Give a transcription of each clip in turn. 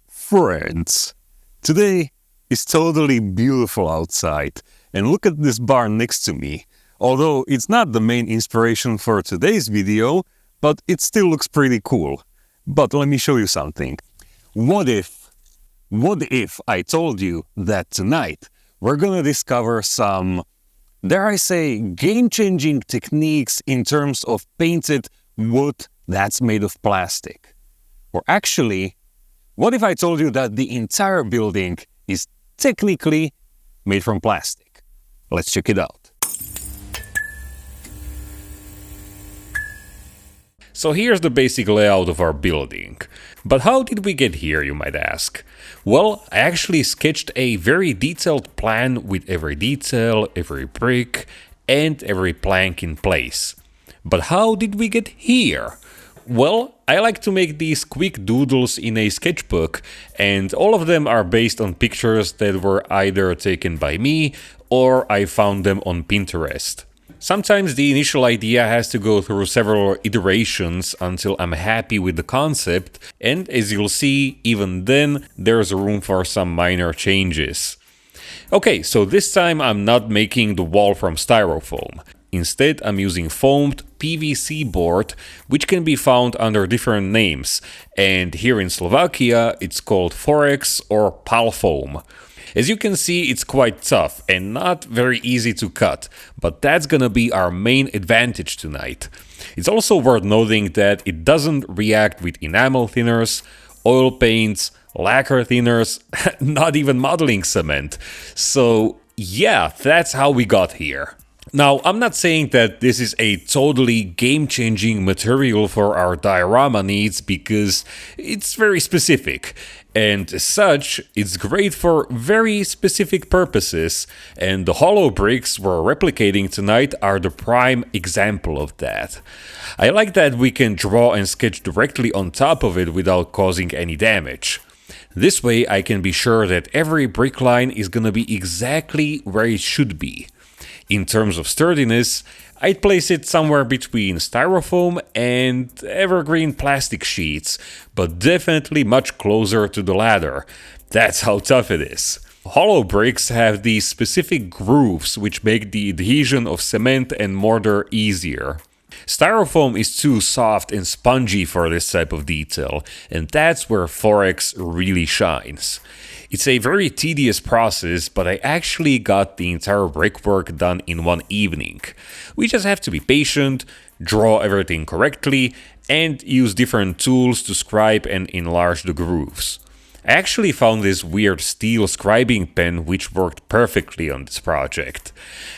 Friends, today is totally beautiful outside, and look at this bar next to me. Although it's not the main inspiration for today's video, but it still looks pretty cool. But let me show you something. What if I told you that tonight we're gonna discover some, dare I say, game-changing techniques in terms of painted wood that's made of plastic? Or actually, what if I told you that the entire building is technically made from plastic? Let's check it out. So here's the basic layout of our building. But how did we get here, you might ask? Well, I actually sketched a very detailed plan with every detail, every brick, and every plank in place. But how did we get here? Well, I like to make these quick doodles in a sketchbook, and all of them are based on pictures that were either taken by me or I found them on Pinterest. Sometimes the initial idea has to go through several iterations until I'm happy with the concept, and as you'll see, even then, there's room for some minor changes. Okay, so this time I'm not making the wall from styrofoam. Instead, I'm using foamed PVC board, which can be found under different names, and here in Slovakia it's called Forex or pal foam. As you can see, it's quite tough and not very easy to cut, but that's gonna be our main advantage tonight. It's also worth noting that it doesn't react with enamel thinners, oil paints, lacquer thinners, not even modeling cement. So yeah, that's how we got here. Now, I'm not saying that this is a totally game-changing material for our diorama needs because it's very specific. And as such, it's great for very specific purposes, and the hollow bricks we're replicating tonight are the prime example of that. I like that we can draw and sketch directly on top of it without causing any damage. This way I can be sure that every brick line is gonna be exactly where it should be. In terms of sturdiness, I'd place it somewhere between styrofoam and evergreen plastic sheets, but definitely much closer to the latter. That's how tough it is. Hollow bricks have these specific grooves which make the adhesion of cement and mortar easier. Styrofoam is too soft and spongy for this type of detail, and that's where Forex really shines. It's a very tedious process, but I actually got the entire brickwork done in one evening. We just have to be patient, draw everything correctly, and use different tools to scribe and enlarge the grooves. I actually found this weird steel scribing pen which worked perfectly on this project.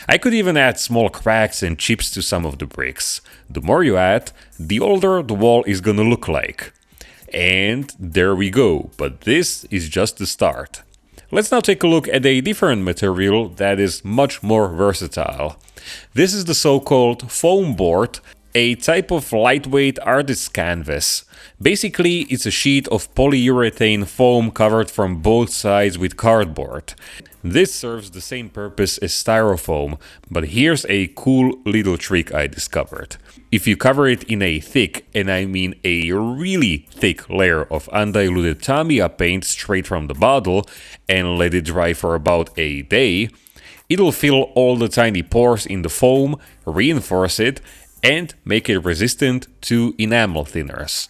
I could even add small cracks and chips to some of the bricks. The more you add, the older the wall is gonna look like. And there we go, but this is just the start. Let's now take a look at a different material that is much more versatile. This is the so-called foam board, a type of lightweight artist canvas. Basically, it's a sheet of polyurethane foam covered from both sides with cardboard. This serves the same purpose as styrofoam, but here's a cool little trick I discovered. If you cover it in a thick, and I mean a really thick layer of undiluted Tamiya paint straight from the bottle, and let it dry for about a day, it'll fill all the tiny pores in the foam, reinforce it, and make it resistant to enamel thinners.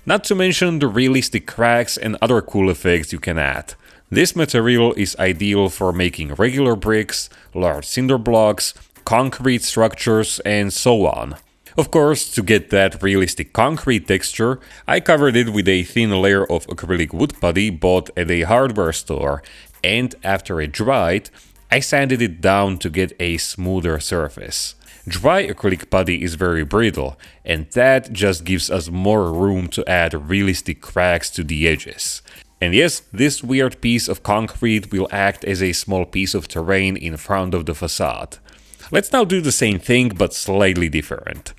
Not to mention the realistic cracks and other cool effects you can add. This material is ideal for making regular bricks, large cinder blocks, concrete structures, and so on. Of course, to get that realistic concrete texture, I covered it with a thin layer of acrylic wood putty bought at a hardware store, and after it dried, I sanded it down to get a smoother surface. Dry acrylic putty is very brittle, and that just gives us more room to add realistic cracks to the edges. And yes, this weird piece of concrete will act as a small piece of terrain in front of the facade. Let's now do the same thing, but slightly different.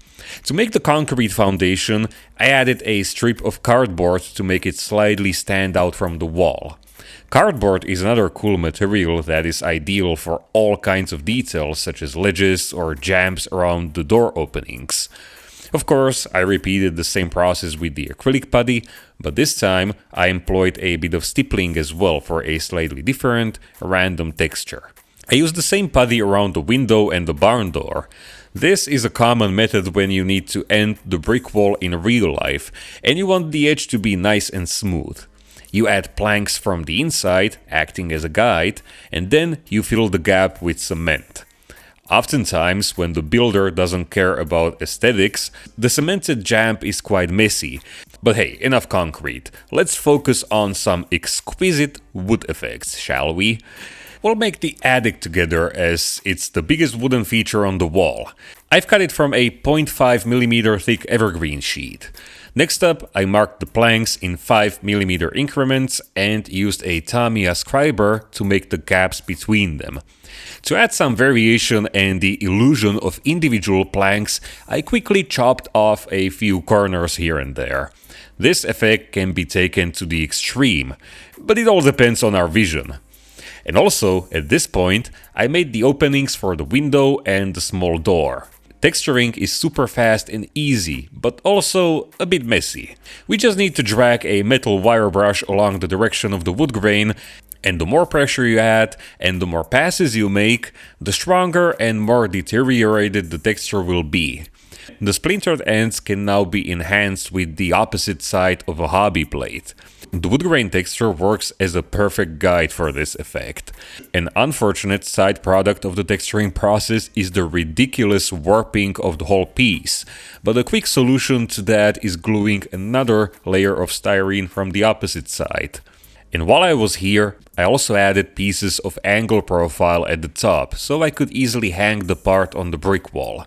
To make the concrete foundation, I added a strip of cardboard to make it slightly stand out from the wall. Cardboard is another cool material that is ideal for all kinds of details such as ledges or jambs around the door openings. Of course, I repeated the same process with the acrylic putty, but this time I employed a bit of stippling as well for a slightly different, random texture. I used the same putty around the window and the barn door. This is a common method when you need to end the brick wall in real life and you want the edge to be nice and smooth. You add planks from the inside, acting as a guide, and then you fill the gap with cement. Oftentimes, when the builder doesn't care about aesthetics, the cemented jamb is quite messy. But hey, enough concrete. Let's focus on some exquisite wood effects, shall we? We'll make the attic together as it's the biggest wooden feature on the wall. I've cut it from a 0.5mm thick evergreen sheet. Next up, I marked the planks in 5mm increments and used a Tamiya scriber to make the gaps between them. To add some variation and the illusion of individual planks, I quickly chopped off a few corners here and there. This effect can be taken to the extreme, but it all depends on our vision. And also, at this point, I made the openings for the window and the small door. Texturing is super fast and easy, but also a bit messy. We just need to drag a metal wire brush along the direction of the wood grain, and the more pressure you add and the more passes you make, the stronger and more deteriorated the texture will be. The splintered ends can now be enhanced with the opposite side of a hobby plate. The wood grain texture works as a perfect guide for this effect. An unfortunate side product of the texturing process is the ridiculous warping of the whole piece, but a quick solution to that is gluing another layer of styrene from the opposite side. And while I was here, I also added pieces of angle profile at the top, so I could easily hang the part on the brick wall.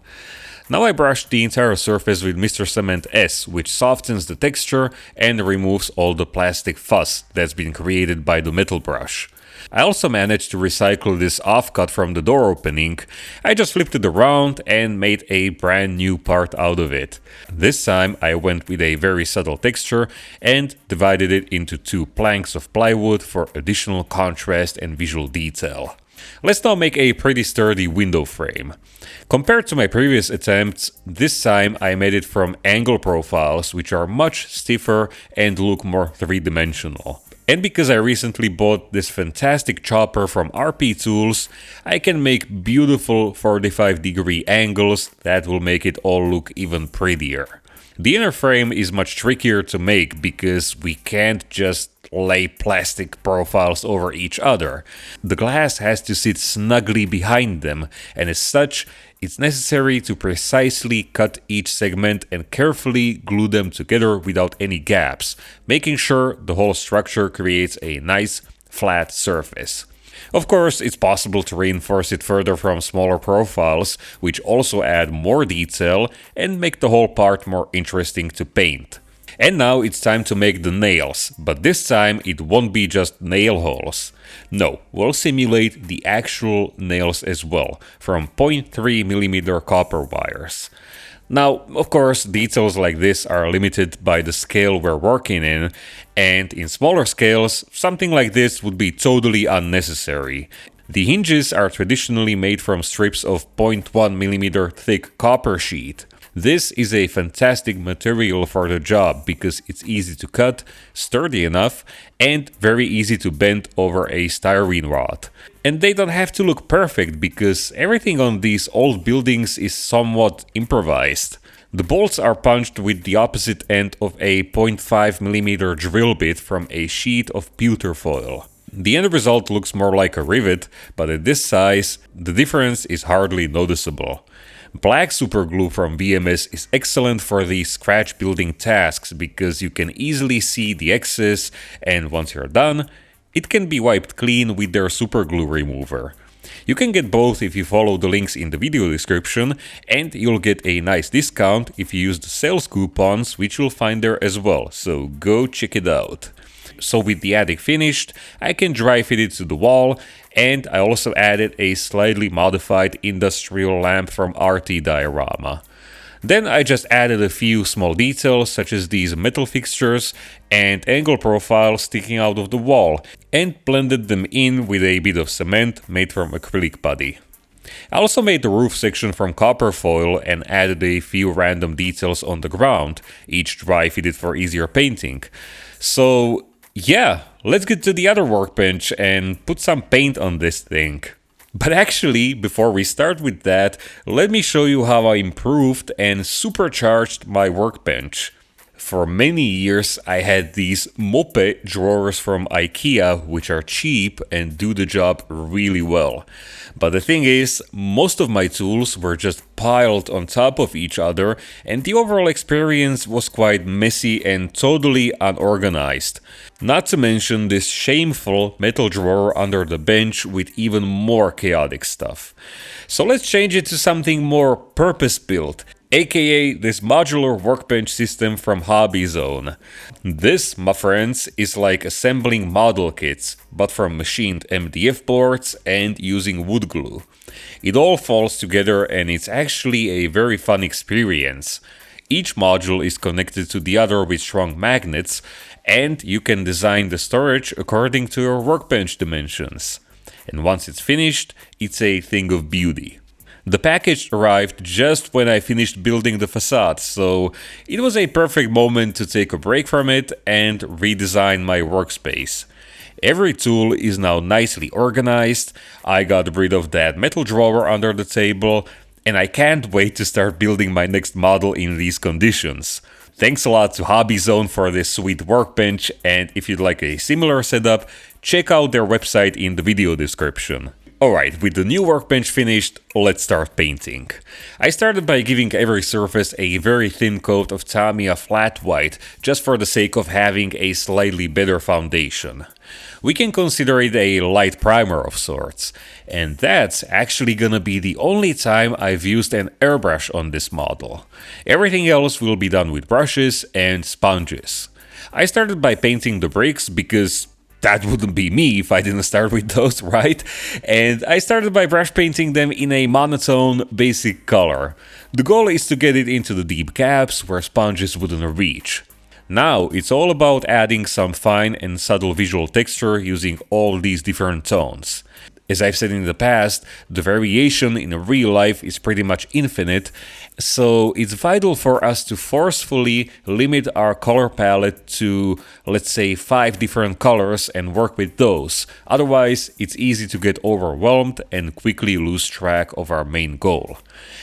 Now I brushed the entire surface with Mr. Cement S, which softens the texture and removes all the plastic fuss that's been created by the metal brush. I also managed to recycle this offcut from the door opening. I just flipped it around and made a brand new part out of it. This time I went with a very subtle texture and divided it into 2 planks of plywood for additional contrast and visual detail. Let's now make a pretty sturdy window frame. Compared to my previous attempts, this time I made it from angle profiles, which are much stiffer and look more three-dimensional. And because I recently bought this fantastic chopper from RP Tools, I can make beautiful 45-degree angles that will make it all look even prettier. The inner frame is much trickier to make because we can't just lay plastic profiles over each other. The glass has to sit snugly behind them, and as such, it's necessary to precisely cut each segment and carefully glue them together without any gaps, making sure the whole structure creates a nice, flat surface. Of course, it's possible to reinforce it further from smaller profiles, which also add more detail and make the whole part more interesting to paint. And now it's time to make the nails, but this time it won't be just nail holes. No, we'll simulate the actual nails as well, from 0.3mm copper wires. Now, of course, details like this are limited by the scale we're working in, and in smaller scales, something like this would be totally unnecessary. The hinges are traditionally made from strips of 0.1mm thick copper sheet. This is a fantastic material for the job because it's easy to cut, sturdy enough, and very easy to bend over a styrene rod. And they don't have to look perfect because everything on these old buildings is somewhat improvised. The bolts are punched with the opposite end of a 0.5mm drill bit from a sheet of pewter foil. The end result looks more like a rivet, but at this size, the difference is hardly noticeable. Black superglue from VMS is excellent for these scratch building tasks because you can easily see the excess, and once you're done, it can be wiped clean with their superglue remover. You can get both if you follow the links in the video description, and you'll get a nice discount if you use the sales coupons, which you'll find there as well, so go check it out. So with the attic finished, I can dry fit it to the wall, and I also added a slightly modified industrial lamp from RT Diorama. Then I just added a few small details such as these metal fixtures and angle profiles sticking out of the wall, and blended them in with a bit of cement made from acrylic putty. I also made the roof section from copper foil and added a few random details on the ground, each dry fitted for easier painting. So yeah, let's get to the other workbench and put some paint on this thing. But actually, before we start with that, let me show you how I improved and supercharged my workbench. For many years I had these moppe drawers from IKEA, which are cheap and do the job really well. But the thing is, most of my tools were just piled on top of each other, and the overall experience was quite messy and totally unorganized. Not to mention this shameful metal drawer under the bench with even more chaotic stuff. So let's change it to something more purpose-built, aka this modular workbench system from Hobby Zone. This, my friends, is like assembling model kits, but from machined MDF boards and using wood glue. It all falls together and it's actually a very fun experience. Each module is connected to the other with strong magnets, and you can design the storage according to your workbench dimensions. And once it's finished, it's a thing of beauty. The package arrived just when I finished building the facade, so it was a perfect moment to take a break from it and redesign my workspace. Every tool is now nicely organized, I got rid of that metal drawer under the table, and I can't wait to start building my next model in these conditions. Thanks a lot to Hobby Zone for this sweet workbench, and if you'd like a similar setup, check out their website in the video description. Alright, with the new workbench finished, let's start painting. I started by giving every surface a very thin coat of Tamiya flat white, just for the sake of having a slightly better foundation. We can consider it a light primer of sorts, and that's actually gonna be the only time I've used an airbrush on this model. Everything else will be done with brushes and sponges. I started by painting the bricks because that wouldn't be me if I didn't start with those, right? And I started by brush painting them in a monotone, basic color. The goal is to get it into the deep gaps where sponges wouldn't reach. Now it's all about adding some fine and subtle visual texture using all these different tones. As I've said in the past, the variation in real life is pretty much infinite, so it's vital for us to forcefully limit our color palette to, let's say, 5 different colors and work with those. Otherwise, it's easy to get overwhelmed and quickly lose track of our main goal.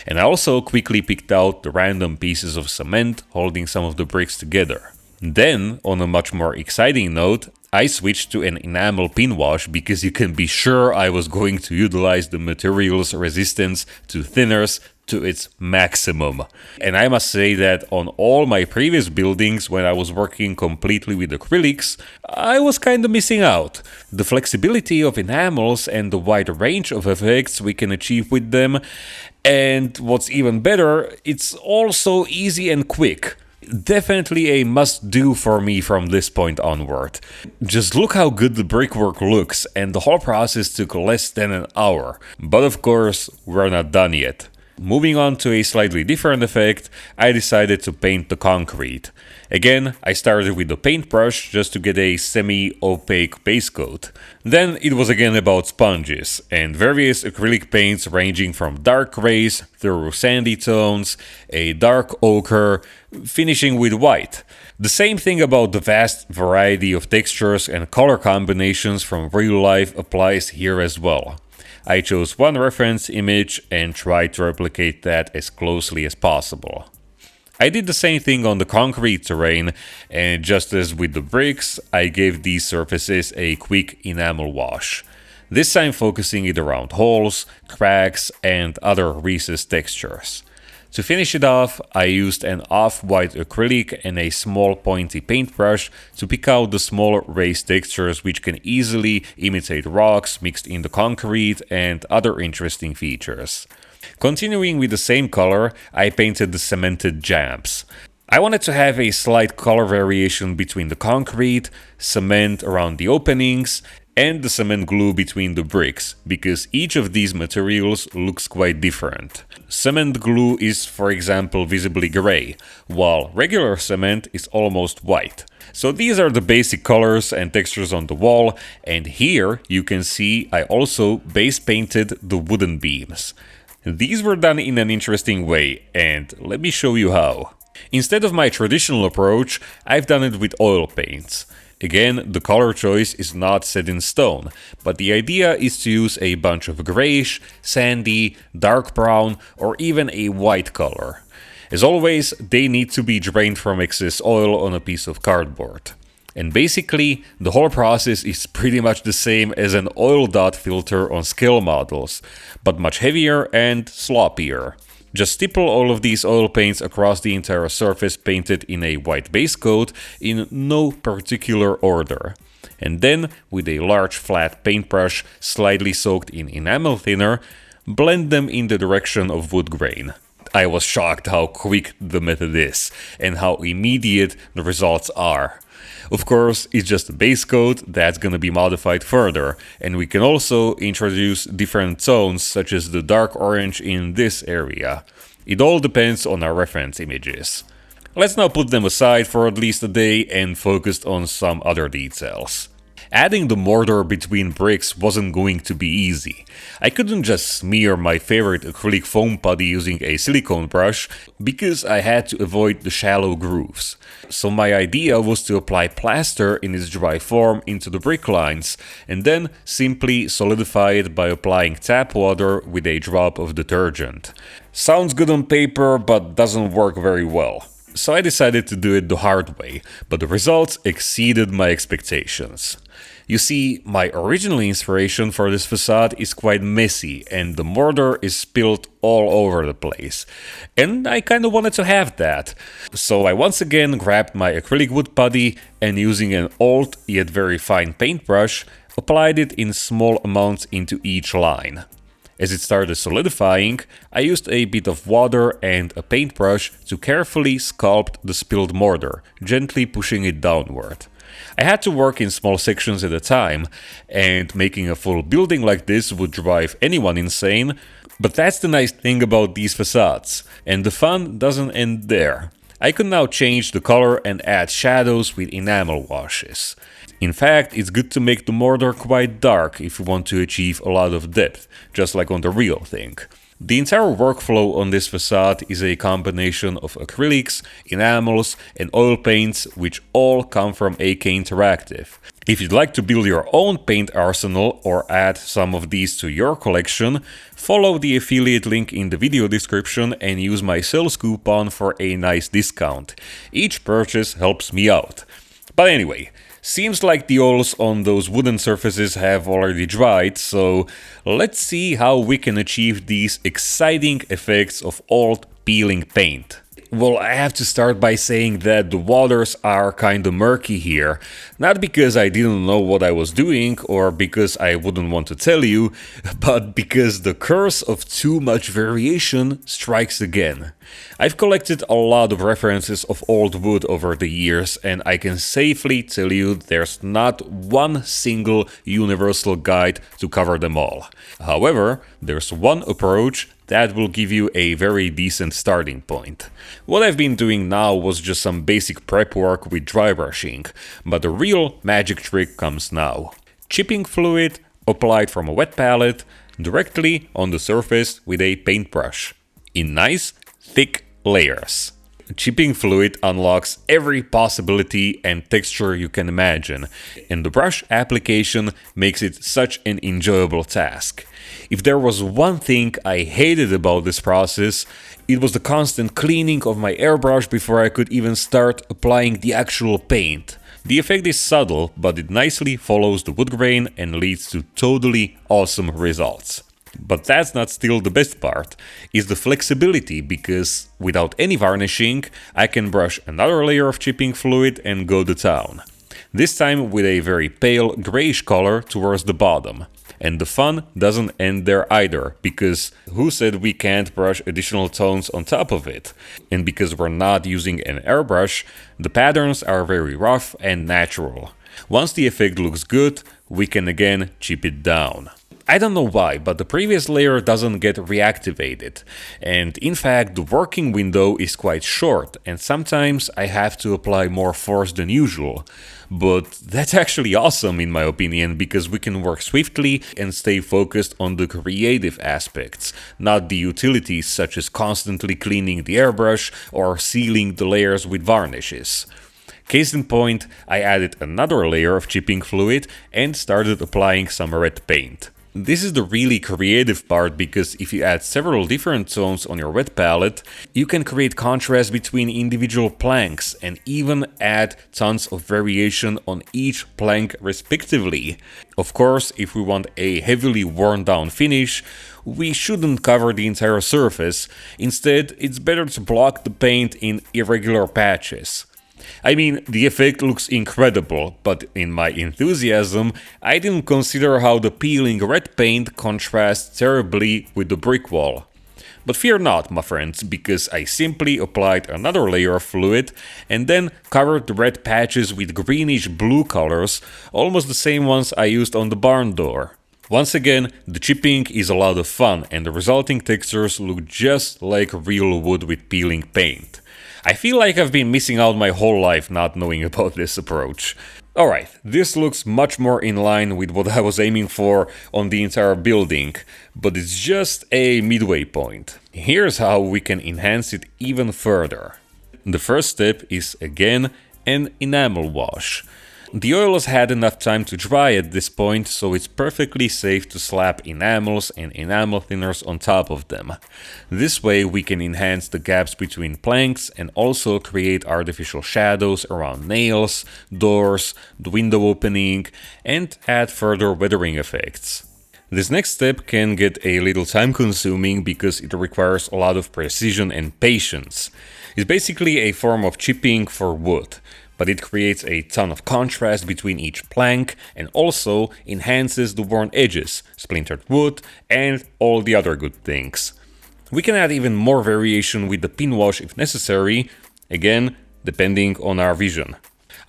And I also quickly picked out the random pieces of cement holding some of the bricks together. Then, on a much more exciting note, I switched to an enamel pin wash because you can be sure I was going to utilize the material's resistance to thinners to its maximum. And I must say that on all my previous buildings, when I was working completely with acrylics, I was kinda missing out. The flexibility of enamels and the wide range of effects we can achieve with them, and what's even better, it's all so easy and quick. Definitely a must-do for me from this point onward. Just look how good the brickwork looks, and the whole process took less than an hour. But of course, we're not done yet. Moving on to a slightly different effect, I decided to paint the concrete. Again, I started with the paintbrush just to get a semi-opaque base coat. Then it was again about sponges and various acrylic paints ranging from dark grays through sandy tones, a dark ochre, finishing with white. The same thing about the vast variety of textures and color combinations from real life applies here as well. I chose one reference image and tried to replicate that as closely as possible. I did the same thing on the concrete terrain, and just as with the bricks, I gave these surfaces a quick enamel wash. This time focusing it around holes, cracks, and other recessed textures. To finish it off, I used an off-white acrylic and a small pointy paintbrush to pick out the small raised textures which can easily imitate rocks mixed in the concrete and other interesting features. Continuing with the same color, I painted the cemented jambs. I wanted to have a slight color variation between the concrete, cement around the openings, and the cement glue between the bricks, because each of these materials looks quite different. Cement glue is, for example, visibly gray, while regular cement is almost white. So these are the basic colors and textures on the wall, and here you can see I also base painted the wooden beams. These were done in an interesting way, and let me show you how. Instead of my traditional approach, I've done it with oil paints. Again, the color choice is not set in stone, but the idea is to use a bunch of grayish, sandy, dark brown, or even a white color. As always, they need to be drained from excess oil on a piece of cardboard. And basically, the whole process is pretty much the same as an oil dot filter on scale models, but much heavier and sloppier. Just stipple all of these oil paints across the entire surface painted in a white base coat in no particular order. And then, with a large flat paintbrush slightly soaked in enamel thinner, blend them in the direction of wood grain. I was shocked how quick the method is and how immediate the results are. Of course, it's just a base coat that's gonna be modified further, and we can also introduce different tones such as the dark orange in this area. It all depends on our reference images. Let's now put them aside for at least a day and focus on some other details. Adding the mortar between bricks wasn't going to be easy. I couldn't just smear my favorite acrylic foam putty using a silicone brush because I had to avoid the shallow grooves. So my idea was to apply plaster in its dry form into the brick lines and then simply solidify it by applying tap water with a drop of detergent. Sounds good on paper, but doesn't work very well. So I decided to do it the hard way, but the results exceeded my expectations. You see, my original inspiration for this facade is quite messy and the mortar is spilled all over the place. And I kinda wanted to have that. So I once again grabbed my acrylic wood putty and using an old yet very fine paintbrush, applied it in small amounts into each line. As it started solidifying, I used a bit of water and a paintbrush to carefully sculpt the spilled mortar, gently pushing it downward. I had to work in small sections at a time, and making a full building like this would drive anyone insane, but that's the nice thing about these facades, and the fun doesn't end there. I could now change the color and add shadows with enamel washes. In fact, it's good to make the mortar quite dark if you want to achieve a lot of depth, just like on the real thing. The entire workflow on this facade is a combination of acrylics, enamels, and oil paints, which all come from AK Interactive. If you'd like to build your own paint arsenal or add some of these to your collection, follow the affiliate link in the video description and use my sales coupon for a nice discount. Each purchase helps me out. But anyway, seems like the oils on those wooden surfaces have already dried, so let's see how we can achieve these exciting effects of old peeling paint. Well, I have to start by saying that the waters are kinda murky here. Not because I didn't know what I was doing or because I wouldn't want to tell you, but because the curse of too much variation strikes again. I've collected a lot of references of old wood over the years, and I can safely tell you there's not one single universal guide to cover them all. However, there's one approach that will give you a very decent starting point. What I've been doing now was just some basic prep work with dry brushing, but the real magic trick comes now. Chipping fluid applied from a wet palette directly on the surface with a paintbrush, in nice, thick layers. Chipping fluid unlocks every possibility and texture you can imagine, and the brush application makes it such an enjoyable task. If there was one thing I hated about this process, it was the constant cleaning of my airbrush before I could even start applying the actual paint. The effect is subtle, but it nicely follows the wood grain and leads to totally awesome results. But that's not still the best part, is the flexibility, because without any varnishing, I can brush another layer of chipping fluid and go to town. This time with a very pale grayish color towards the bottom. And the fun doesn't end there either, because who said we can't brush additional tones on top of it? And because we're not using an airbrush, the patterns are very rough and natural. Once the effect looks good, we can again chip it down. I don't know why, but the previous layer doesn't get reactivated. And in fact, the working window is quite short, and sometimes I have to apply more force than usual. But that's actually awesome in my opinion, because we can work swiftly and stay focused on the creative aspects, not the utilities such as constantly cleaning the airbrush or sealing the layers with varnishes. Case in point, I added another layer of chipping fluid and started applying some red paint. This is the really creative part, because if you add several different tones on your wet palette, you can create contrast between individual planks and even add tons of variation on each plank respectively. Of course, if we want a heavily worn down finish, we shouldn't cover the entire surface. Instead, it's better to block the paint in irregular patches. I mean, the effect looks incredible, but in my enthusiasm, I didn't consider how the peeling red paint contrasts terribly with the brick wall. But fear not, my friends, because I simply applied another layer of fluid and then covered the red patches with greenish blue colors, almost the same ones I used on the barn door. Once again, the chipping is a lot of fun and the resulting textures look just like real wood with peeling paint. I feel like I've been missing out my whole life not knowing about this approach. Alright, this looks much more in line with what I was aiming for on the entire building, but it's just a midway point. Here's how we can enhance it even further. The first step is again an enamel wash. The oil has had enough time to dry at this point, so it's perfectly safe to slap enamels and enamel thinners on top of them. This way we can enhance the gaps between planks and also create artificial shadows around nails, doors, the window opening, and add further weathering effects. This next step can get a little time consuming because it requires a lot of precision and patience. It's basically a form of chipping for wood, but it creates a ton of contrast between each plank and also enhances the worn edges, splintered wood, and all the other good things. We can add even more variation with the pin wash if necessary, again, depending on our vision.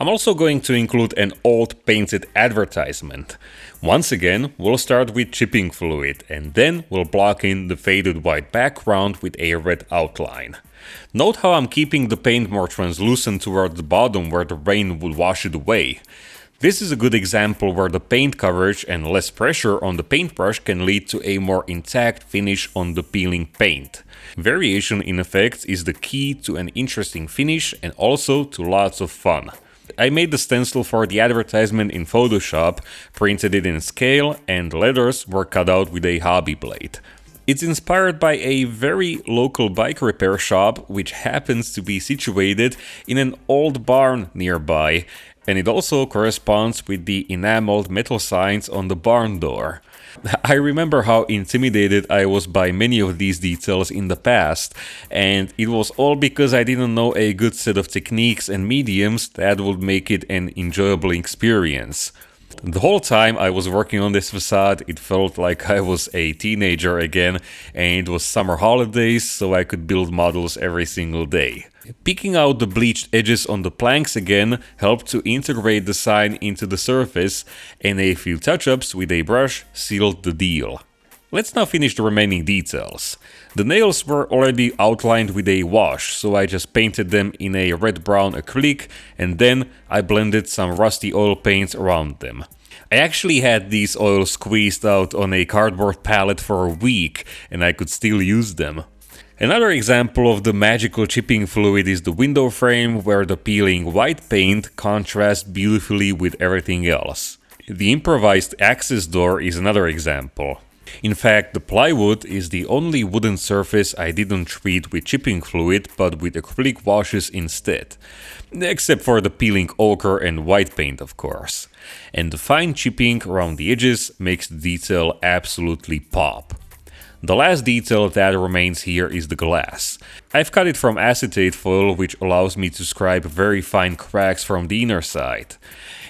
I'm also going to include an old painted advertisement. Once again, we'll start with chipping fluid and then we'll block in the faded white background with a red outline. Note how I'm keeping the paint more translucent toward the bottom where the rain would wash it away. This is a good example where the paint coverage and less pressure on the paintbrush can lead to a more intact finish on the peeling paint. Variation in effects is the key to an interesting finish and also to lots of fun. I made the stencil for the advertisement in Photoshop, printed it in scale, and letters were cut out with a hobby blade. It's inspired by a very local bike repair shop which happens to be situated in an old barn nearby, and it also corresponds with the enameled metal signs on the barn door. I remember how intimidated I was by many of these details in the past, and it was all because I didn't know a good set of techniques and mediums that would make it an enjoyable experience. The whole time I was working on this facade, it felt like I was a teenager again, and it was summer holidays, so I could build models every single day. Picking out the bleached edges on the planks again helped to integrate the sign into the surface, and a few touch-ups with a brush sealed the deal. Let's now finish the remaining details. The nails were already outlined with a wash, so I just painted them in a red-brown acrylic and then I blended some rusty oil paints around them. I actually had these oils squeezed out on a cardboard pallet for a week and I could still use them. Another example of the magical chipping fluid is the window frame, where the peeling white paint contrasts beautifully with everything else. The improvised access door is another example. In fact, the plywood is the only wooden surface I didn't treat with chipping fluid, but with acrylic washes instead. Except for the peeling ochre and white paint, of course. And the fine chipping around the edges makes the detail absolutely pop. The last detail that remains here is the glass. I've cut it from acetate foil, which allows me to scribe very fine cracks from the inner side.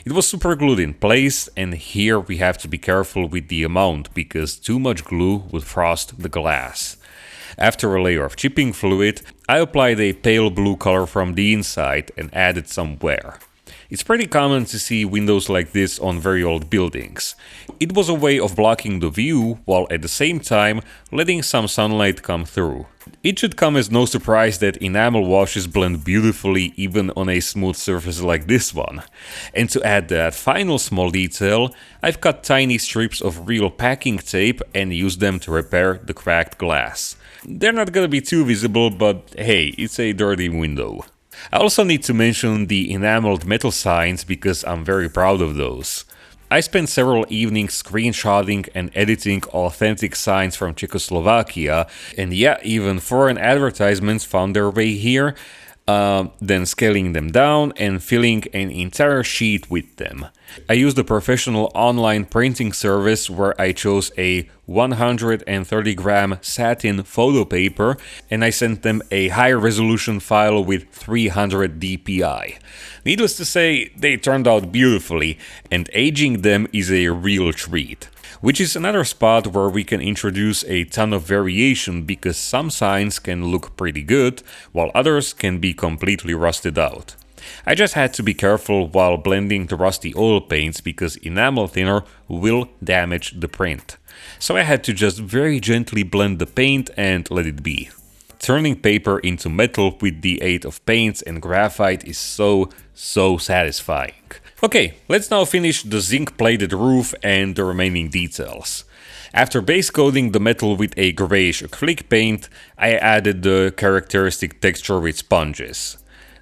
It was super glued in place, and here we have to be careful with the amount because too much glue would frost the glass. After a layer of chipping fluid, I applied a pale blue color from the inside and added some wear. It's pretty common to see windows like this on very old buildings. It was a way of blocking the view while at the same time letting some sunlight come through. It should come as no surprise that enamel washes blend beautifully even on a smooth surface like this one. And to add that final small detail, I've cut tiny strips of real packing tape and used them to repair the cracked glass. They're not gonna be too visible, but hey, it's a dirty window. I also need to mention the enameled metal signs because I'm very proud of those. I spent several evenings screenshotting and editing authentic signs from Czechoslovakia, and yeah, even foreign advertisements found their way here, then scaling them down and filling an entire sheet with them. I used a professional online printing service where I chose a 130-gram satin photo paper and I sent them a high-resolution file with 300 dpi. Needless to say, they turned out beautifully, and aging them is a real treat. Which is another spot where we can introduce a ton of variation because some signs can look pretty good, while others can be completely rusted out. I just had to be careful while blending the rusty oil paints because enamel thinner will damage the print. So I had to just very gently blend the paint and let it be. Turning paper into metal with the aid of paints and graphite is so satisfying. Okay, let's now finish the zinc-plated roof and the remaining details. After base coating the metal with a grayish acrylic paint, I added the characteristic texture with sponges.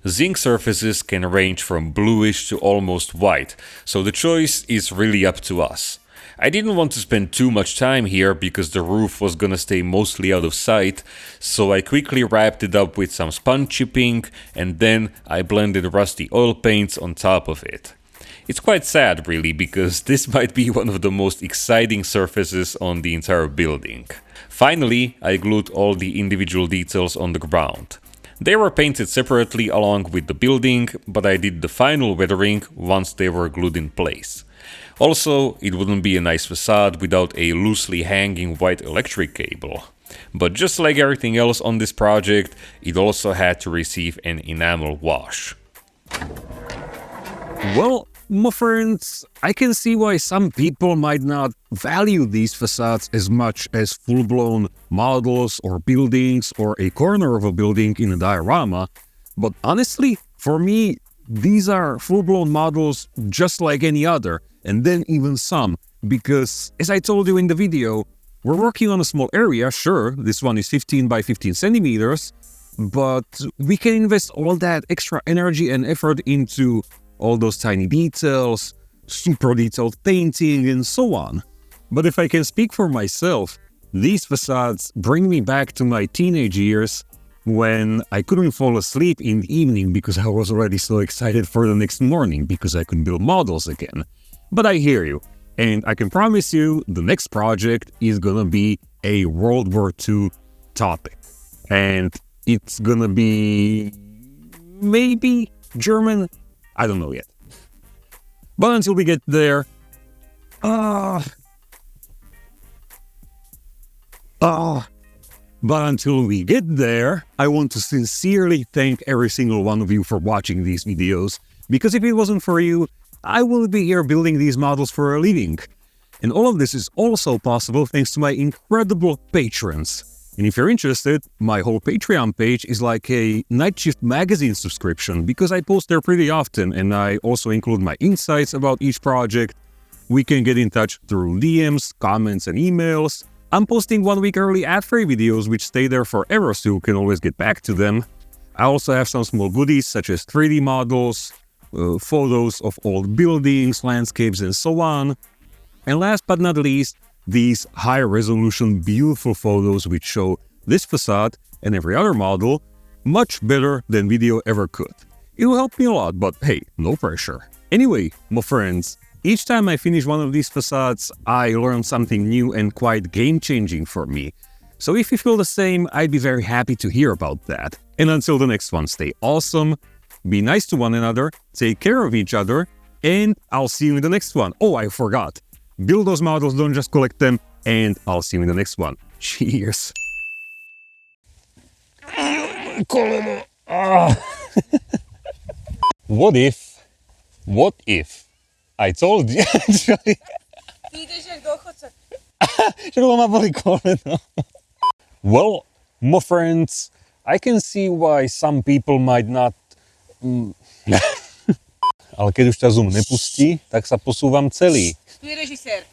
Zinc surfaces can range from bluish to almost white, so the choice is really up to us. I didn't want to spend too much time here because the roof was gonna stay mostly out of sight, so I quickly wrapped it up with some sponge chipping and then I blended rusty oil paints on top of it. It's quite sad really because this might be one of the most exciting surfaces on the entire building. Finally, I glued all the individual details on the ground. They were painted separately along with the building, but I did the final weathering once they were glued in place. Also, it wouldn't be a nice facade without a loosely hanging white electric cable. But just like everything else on this project, it also had to receive an enamel wash. Well, my friends, I can see why some people might not value these facades as much as full-blown models or buildings or a corner of a building in a diorama, but honestly, for me, these are full-blown models just like any other, and then even some, because as I told you in the video, we're working on a small area, sure, this one is 15 by 15 centimeters, but we can invest all that extra energy and effort into all those tiny details, super detailed painting, and so on. But if I can speak for myself, these facades bring me back to my teenage years when I couldn't fall asleep in the evening because I was already so excited for the next morning because I could build models again. But I hear you, and I can promise you the next project is gonna be a World War II topic. And it's gonna be maybe German, I don't know yet. But until we get there, but until we get there, I want to sincerely thank every single one of you for watching these videos, because if it wasn't for you, I wouldn't be here building these models for a living. And all of this is also possible thanks to my incredible patrons. And if you're interested, my whole Patreon page is like a Night Shift magazine subscription because I post there pretty often and I also include my insights about each project. We can get in touch through DMs, comments and emails. I'm posting 1 week early ad-free videos which stay there forever so you can always get back to them. I also have some small goodies such as 3D models, photos of old buildings, landscapes and so on. And last but not least, these high-resolution, beautiful photos which show this facade and every other model much better than video ever could. It will help me a lot, but hey, no pressure. Anyway, my friends, each time I finish one of these facades, I learn something new and quite game-changing for me. So if you feel the same, I'd be very happy to hear about that. And until the next one, stay awesome, be nice to one another, take care of each other, and I'll see you in the next one. Oh, I forgot. Build those models, don't just collect them, and I'll see you in the next one. Cheers! What if What if I told you... Ty ideš jak dôchodca. Čo ma boli koleno. Well, my friends, I can see why some people might not... Ale keď už ťa Zoom nepustí, tak sa posúvam celý. Tu je režisér.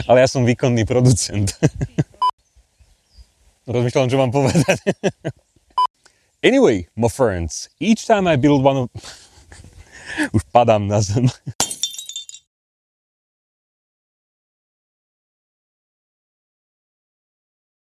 Ale ja som výkonný producent. Rozmýšľam, čo mám povedať. Anyway, my friends, each time I build one of... Už padám na zem.